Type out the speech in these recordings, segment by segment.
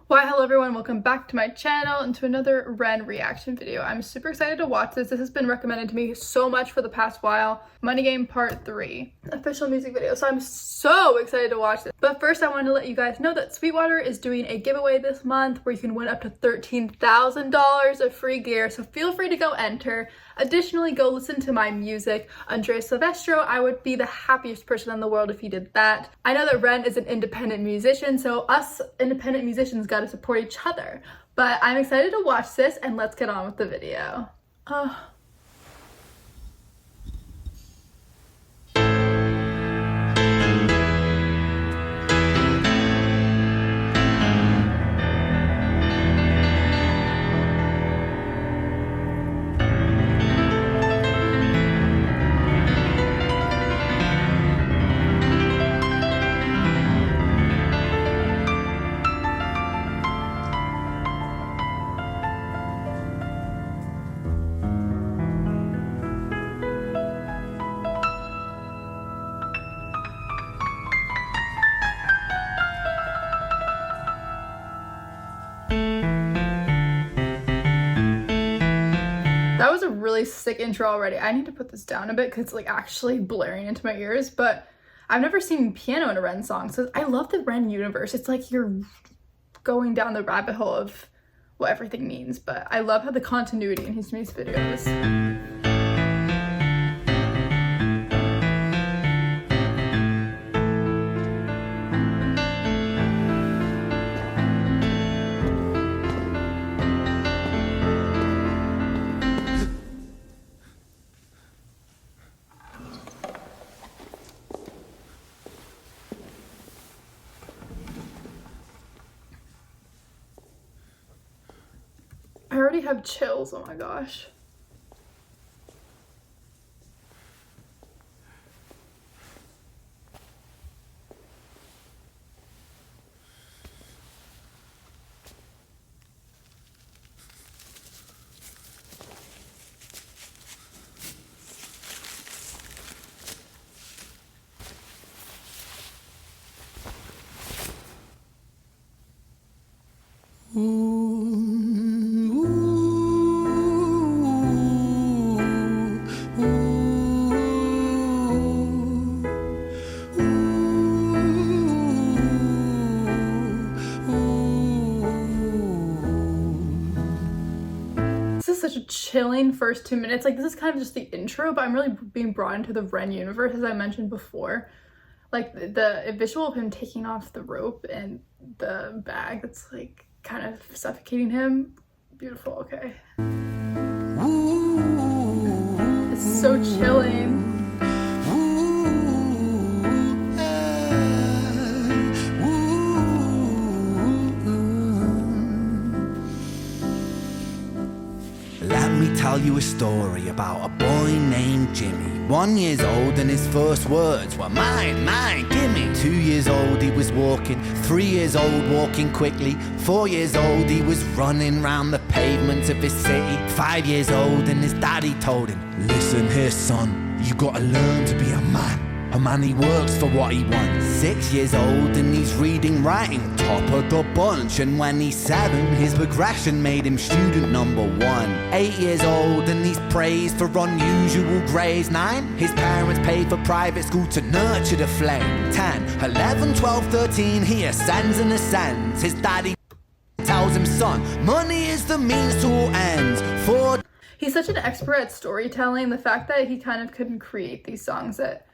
Why, hello everyone, welcome back to my channel and to another Ren reaction video. I'm super excited to watch this. This has been recommended to me so much for the past while. Money Game Part 3, official music video. So I'm so excited to watch this. But first I wanted to let you guys know that Sweetwater is doing a giveaway this month where you can win up to $13,000 of free gear. So feel free to go enter. Additionally, go listen to my music, Andrea Silvestro. I would be the happiest person in the world if you did that. I know that Ren is an independent musician, so us independent musicians gotta support each other. But I'm excited to watch this and let's get on with the video. That was a really sick intro already. I need to put this down a bit because it's like actually blaring into my ears, but I've never seen piano in a Ren song, so I love the Ren universe. It's like you're going down the rabbit hole of what everything means, but I love how the continuity in his music videos. I already have chills, oh my gosh. This is such a chilling first 2 minutes. Like, this is kind of just the intro, but I'm really being brought into the Ren universe, as I mentioned before. Like, the visual of him taking off the rope and the bag that's like kind of suffocating him. Beautiful. Okay. It's so chilling. Let me tell you a story about a boy named Jimmy. 1 year old and his first words were mine, mine, gimme. 2 years old he was walking, 3 years old walking quickly. 4 years old he was running round the pavements of his city. 5 years old and his daddy told him, listen here son, you gotta learn to be a man. A man, he works for what he wants. 6 years old and he's reading, writing, top of the bunch. And when he's 7, his progression made him student number 1. 8 years old and he's praised for unusual grades. 9, his parents paid for private school to nurture the flame. 10, 11, 12, 13, he ascends and ascends. His daddy tells him, son, money is the means to all ends. He's such an expert at storytelling. The fact that he kind of couldn't create these songs that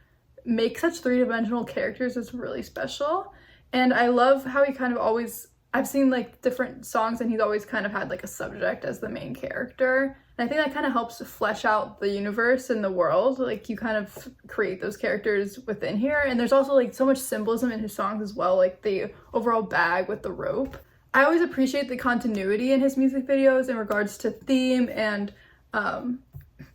make such three-dimensional characters is really special. And I love how he kind of always, I've seen like different songs and he's always kind of had like a subject as the main character, and I think that kind of helps flesh out the universe and the world. Like, you kind of create those characters within here, and there's also like so much symbolism in his songs as well, like the overall bag with the rope. I always appreciate the continuity in his music videos in regards to theme and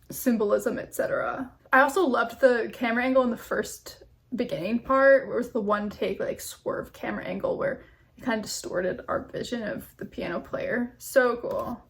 symbolism, etc. I also loved the camera angle in the first beginning part, where it was the one take like swerve camera angle where it kind of distorted our vision of the piano player. So cool.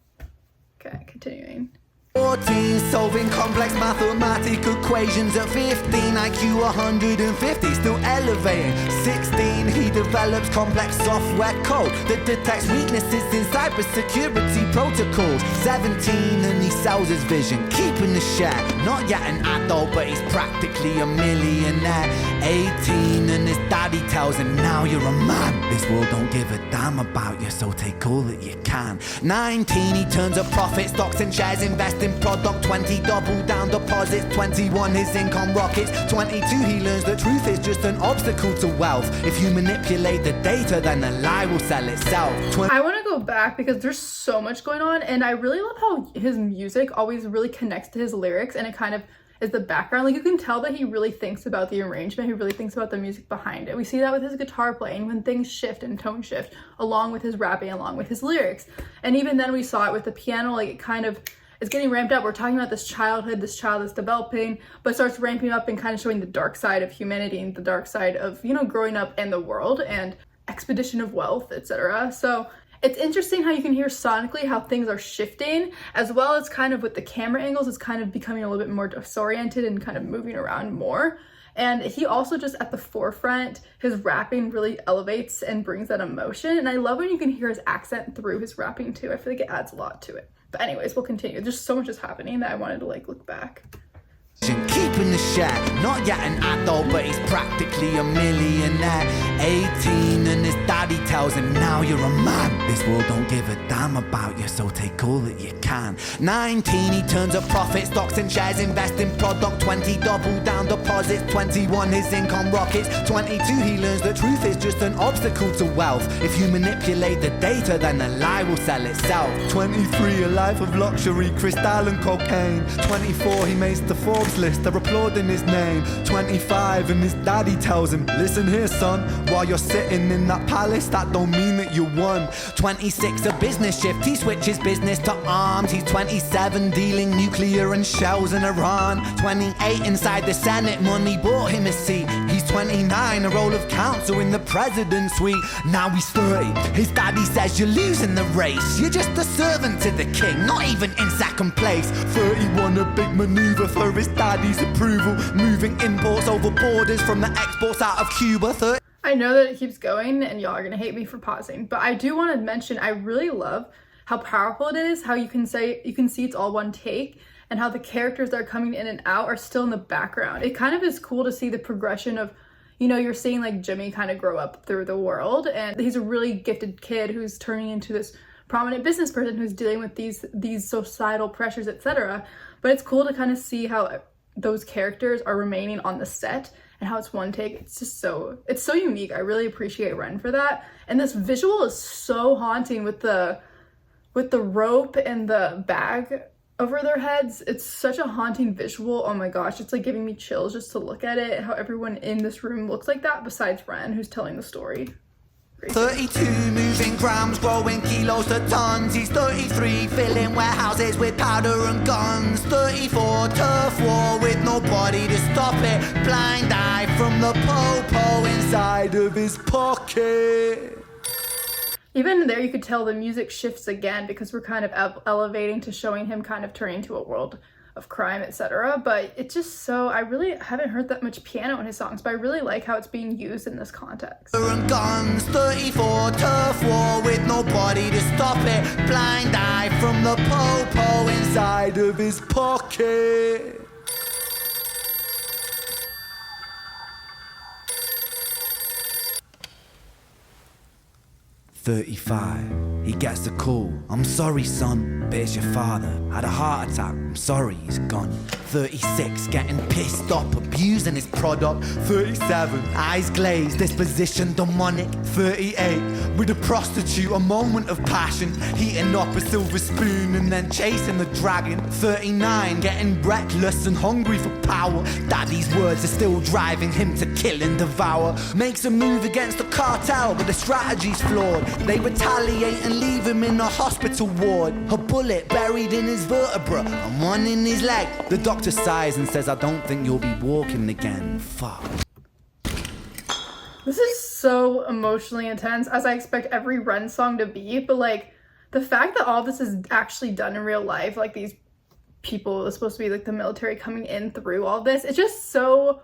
Okay, continuing. 14, solving complex mathematical equations at 15, IQ 150, still elevating. 16, he develops complex software code that detects weaknesses in cybersecurity protocols. 17, and he sells his vision, keeping the share. Not yet an adult, but he's practically a millionaire. 18, and his daddy tells him, now you're a man. This world don't give a damn about you, so take all that you can. 19, he turns a profit, stocks and shares, invest in product. 20, double down deposits. 21, his income rockets. 22, he learns that truth is just an obstacle to wealth. If you manipulate the data, then the lie will sell itself. I want to go back because there's so much going on, and I really love how his music always really connects to his lyrics, and it kind of is the background. Like, you can tell that he really thinks about the arrangement, he really thinks about the music behind it. We see that with his guitar playing when things shift and tone shift, along with his rapping, along with his lyrics. And even then we saw it with the piano, like it kind of is getting ramped up. We're talking about this childhood, this child that's developing, but starts ramping up and kind of showing the dark side of humanity and the dark side of, you know, growing up in the world and expedition of wealth, etc. So it's interesting how you can hear sonically how things are shifting, as well as kind of with the camera angles, it's kind of becoming a little bit more disoriented and kind of moving around more. And he also just at the forefront, his rapping really elevates and brings that emotion. And I love when you can hear his accent through his rapping too. I feel like it adds a lot to it. But anyways, we'll continue. There's so much is happening that I wanted to like look back. Keeping the share, not yet an adult, but he's practically a millionaire. 18, and his daddy tells him, now you're a man. This world don't give a damn about you, so take all that you can. 19, he turns a profit, stocks and shares, invest in product. 20, double down deposits. 21, his income rockets. 22, he learns that truth is just an obstacle to wealth. If you manipulate the data, then the lie will sell itself. 23, a life of luxury, crystal and cocaine. 24, he makes the Forbes list, they're applauding his name. 25, and his daddy tells him, listen here son, while you're sitting in that palace, that don't mean that you won. 26, a business shift, he switches business to arms. He's 27, dealing nuclear and shells in Iran. 28, inside the Senate, money bought him a seat. He's 29, a role of counsel in the president's suite. Now he's 30, his daddy says you're losing the race, you're just a servant to the king, not even in second place. 31, a big maneuver for his daddy's approval, moving imports over borders from the exports out of Cuba. 30. I know that it keeps going and y'all are gonna hate me for pausing, but I do want to mention I really love how powerful it is, how you can see it's all one take, and how the characters that are coming in and out are still in the background. It kind of is cool to see the progression of, you know, you're seeing like Jimmy kind of grow up through the world, and he's a really gifted kid who's turning into this prominent business person who's dealing with these societal pressures, etc. But it's cool to kind of see how those characters are remaining on the set and how it's one take. It's just it's so unique. I really appreciate Ren for that. And this visual is so haunting with the rope and the bag over their heads. It's such a haunting visual. Oh my gosh, it's like giving me chills just to look at it, how everyone in this room looks like that besides Ren, who's telling the story. 32, moving grams, growing kilos to tons. He's 33, filling warehouses with powder and guns. 34, turf war with nobody to stop it. Blind eye from the po-po inside of his pocket. Even there you could tell the music shifts again because we're kind of elevating to showing him kind of turning to a world of crime, etc. But it's just I really haven't heard that much piano in his songs, but I really like how it's being used in this context. Guns, 34, turf war with nobody to stop it. Blind eye from the po-po inside of his pocket. "35, he gets a call. I'm sorry, son, but it's your father. Had a heart attack. I'm sorry, he's gone. 36, getting pissed up, abusing his product. 37, eyes glazed, disposition demonic. 38, with a prostitute, a moment of passion. Heating up a silver spoon and then chasing the dragon. 39, getting reckless and hungry for power. Daddy's words are still driving him to kill and devour. Makes a move against the cartel, but the strategy's flawed. They retaliate and leave him in a hospital ward. A bullet buried in his vertebra and one in his leg. The doctor sighs and says, I don't think you'll be walking again. Fuck. This is so emotionally intense, as I expect every Ren song to be, but like the fact that all this is actually done in real life, like these people, it's supposed to be like the military coming in through all this. It's just so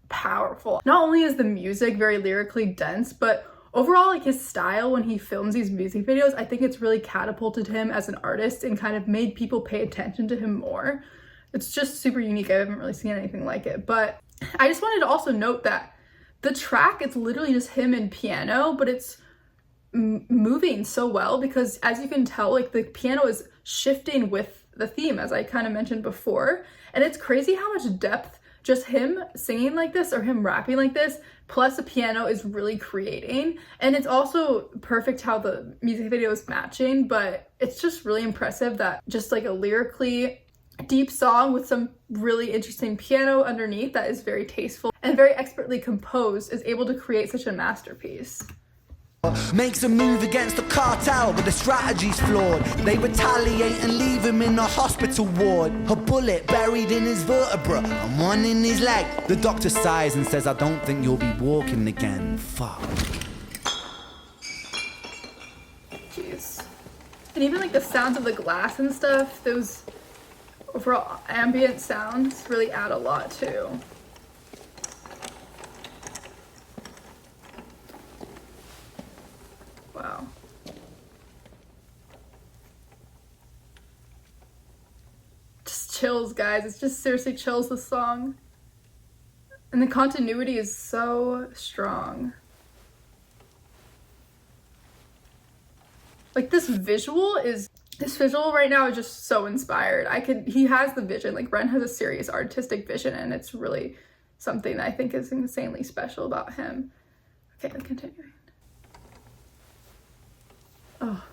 powerful. Not only is the music very lyrically dense, but overall, like his style when he films these music videos, I think it's really catapulted him as an artist and kind of made people pay attention to him more. It's just super unique. I haven't really seen anything like it. But I just wanted to also note that the track, it's literally just him and piano, but it's moving so well because as you can tell, like the piano is shifting with the theme, as I kind of mentioned before. And it's crazy how much depth just him singing like this or him rapping like this plus a piano is really creating. And it's also perfect how the music video is matching, but it's just really impressive that just like a lyrically deep song with some really interesting piano underneath that is very tasteful and very expertly composed is able to create such a masterpiece. Makes a move against the cartel, but the strategy's flawed. They retaliate and leave him in a hospital ward. A bullet buried in his vertebra and one in his leg. The doctor sighs and says, I don't think you'll be walking again. Fuck. Jeez. And even like the sounds of the glass and stuff, those overall ambient sounds really add a lot too. Wow. Just chills, guys. It's just seriously chills, the song. And the continuity is so strong. Like this visual right now is just so inspired. He has the vision. Like Ren has a serious artistic vision and it's really something that I think is insanely special about him. Okay, continuing. Oh.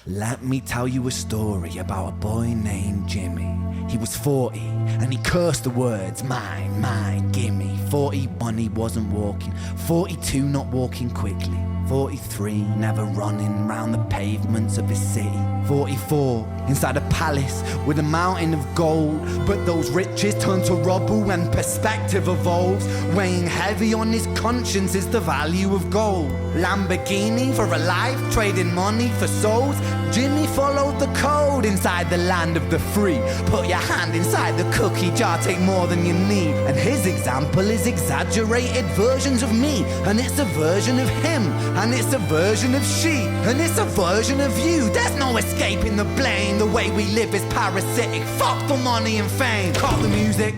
Let me tell you a story about a boy named Jimmy. He was 40 and he cursed the words, mine, mine, gimme. 41 he wasn't walking, 42 not walking quickly, 43 never running round the pavements of his city, 44 inside a palace with a mountain of gold. But those riches turn to rubble when perspective evolves. Weighing heavy on his conscience is the value of gold. Lamborghini for a life, trading money for souls. Jimmy followed the code inside the land of the free. Put your hand inside the cookie jar, take more than you need. And his example is exaggerated versions of me. And it's a version of him, and it's a version of she, and it's a version of you. There's no escaping the blame. The way we live is parasitic. Fuck the money and fame. Cut the music.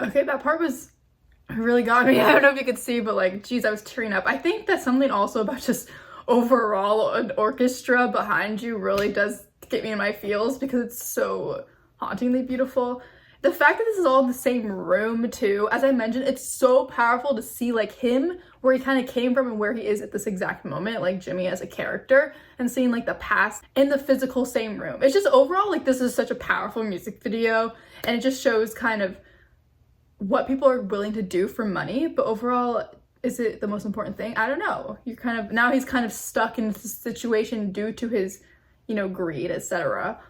Okay, that part really got me. I don't know if you could see, but like, geez, I was tearing up. I think that's something also about just overall an orchestra behind you really does get me in my feels because it's so hauntingly beautiful. The fact that this is all in the same room too, as I mentioned, it's so powerful to see like him, where he kind of came from and where he is at this exact moment, like Jimmy as a character, and seeing like the past in the physical same room. It's just overall like this is such a powerful music video and it just shows kind of what people are willing to do for money, but overall, is it the most important thing? I don't know. Now he's kind of stuck in this situation due to his, greed, etc.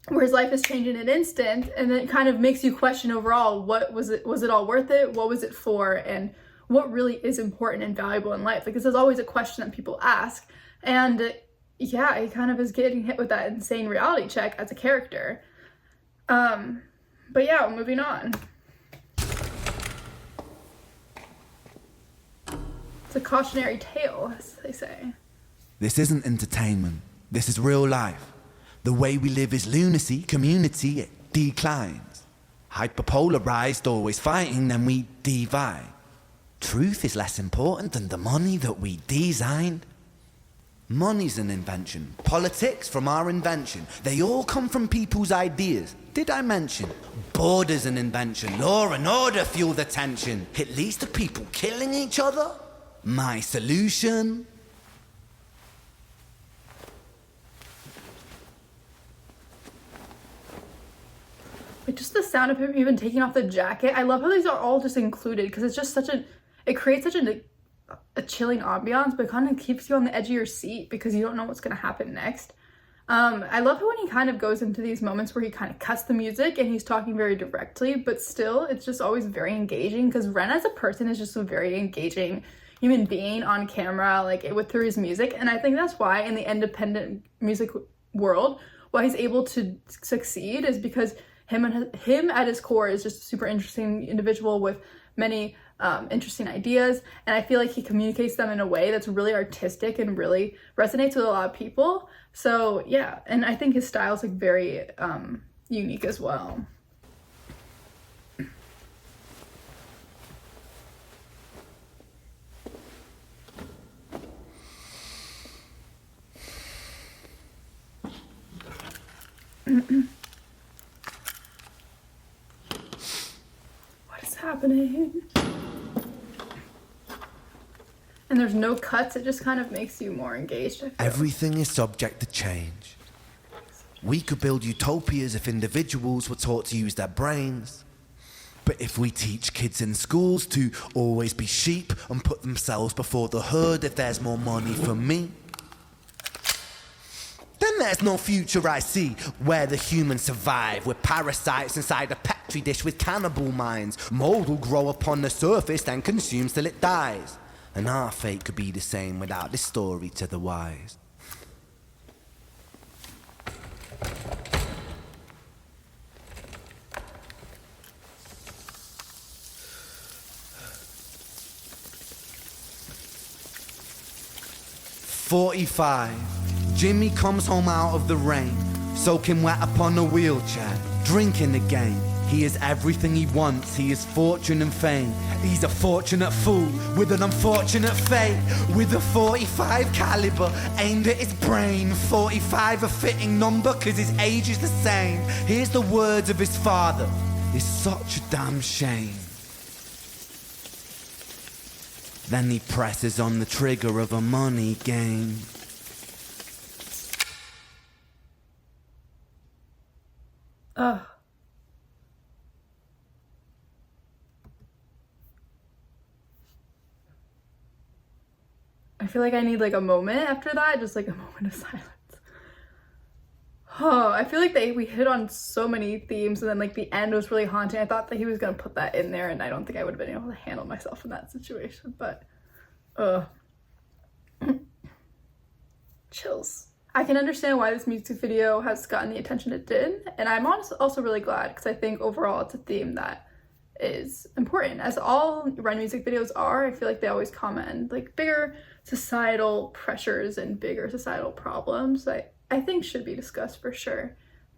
Where his life is changing in an instant, and then it kind of makes you question overall, what was it all worth it? What was it for? And what really is important and valuable in life? Like this is always a question that people ask. And yeah, he kind of is getting hit with that insane reality check as a character. But yeah, moving on. It's a cautionary tale, as they say. This isn't entertainment. This is real life. The way we live is lunacy, community, it declines. Hyperpolarized, always fighting, then we divide. Truth is less important than the money that we designed. Money's an invention. Politics from our invention. They all come from people's ideas. Did I mention? Border's an invention. Law and order fuel the tension. It leads to people killing each other. My solution? Like just the sound of him even taking off the jacket. I love how these are all just included because it's just it creates such a chilling ambiance, but it kind of keeps you on the edge of your seat because you don't know what's going to happen next. I love when he kind of goes into these moments where he kind of cuts the music and he's talking very directly, but still it's just always very engaging, because Ren as a person is just a very engaging human being on camera, like through his music. And I think that's why in the independent music world, why he's able to succeed is because him at his core is just a super interesting individual with many interesting ideas, and I feel like he communicates them in a way that's really artistic and really resonates with a lot of people. So yeah, and I think his style is like very unique as well. What is happening? And there's no cuts, it just kind of makes you more engaged. Everything is subject to change. We could build utopias if individuals were taught to use their brains. But if we teach kids in schools to always be sheep and put themselves before the herd if there's more money for me, then there's no future I see where the humans survive with parasites inside a petri dish with cannibal minds. Mold will grow upon the surface and consumes till it dies. And our fate could be the same without this story to the wise. "45. Jimmy comes home out of the rain, soaking wet upon a wheelchair, drinking again. He is everything he wants, he is fortune and fame. He's a fortunate fool with an unfortunate fate. With a 45 caliber aimed at his brain. 45 a fitting number cause his age is the same. Here's the words of his father, it's such a damn shame. Then he presses on the trigger of a money game. Ugh. I feel like I need like a moment after that, just like a moment of silence. Oh, I feel like we hit on so many themes, and then like the end was really haunting. I thought that he was gonna put that in there, and I don't think I would have been able to handle myself in that situation, but chills. I can understand why this music video has gotten the attention it did, and I'm also really glad, because I think overall it's a theme that is important, as all Ren music videos are. I feel like they always comment like bigger societal pressures and bigger societal problems that I think should be discussed for sure.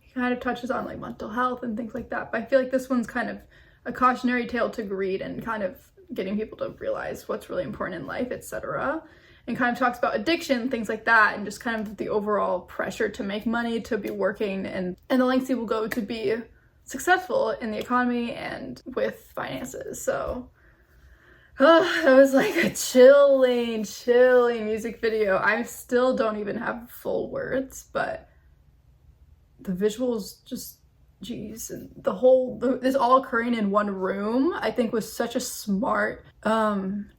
It kind of touches on like mental health and things like that, but I feel like this one's kind of a cautionary tale to greed and kind of getting people to realize what's really important in life, etc. And kind of talks about addiction, things like that, and just kind of the overall pressure to make money, to be working, and the lengths you will go to be successful in the economy and with finances. So that was like a chilling music video. I still don't even have full words, but the visuals just, geez, and this all occurring in one room, I think was such a smart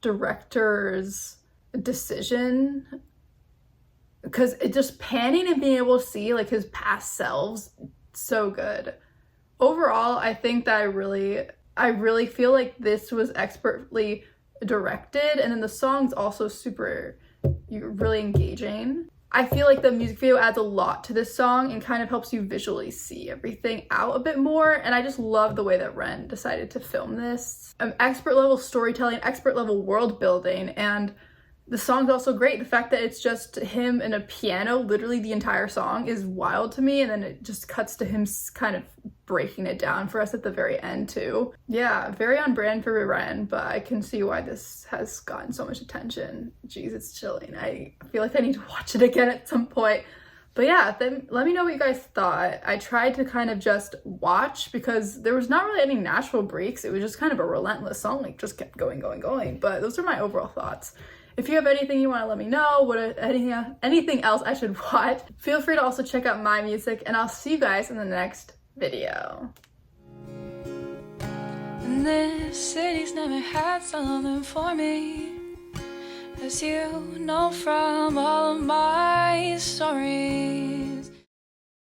director's decision, because it just panning and being able to see like his past selves, so good. Overall, I think that I really feel like this was expertly directed, and then the song's also really engaging. I feel like the music video adds a lot to this song and kind of helps you visually see everything out a bit more, and I just love the way that Ren decided to film this. Expert level storytelling, expert level world building, and the song's also great. The fact that it's just him and a piano literally the entire song is wild to me, and then it just cuts to him kind of breaking it down for us at the very end too. Yeah, very on brand for Ren, but I can see why this has gotten so much attention. Jeez, it's chilling. I feel like I need to watch it again at some point. But yeah, then let me know what you guys thought. I tried to kind of just watch because there was not really any natural breaks. It was just kind of a relentless song, like just kept going. But those are my overall thoughts. If you have anything you want to let me know, anything else I should watch, feel free to also check out my music, and I'll see you guys in the next video. And this city's never had something for me, as you know from all of my stories.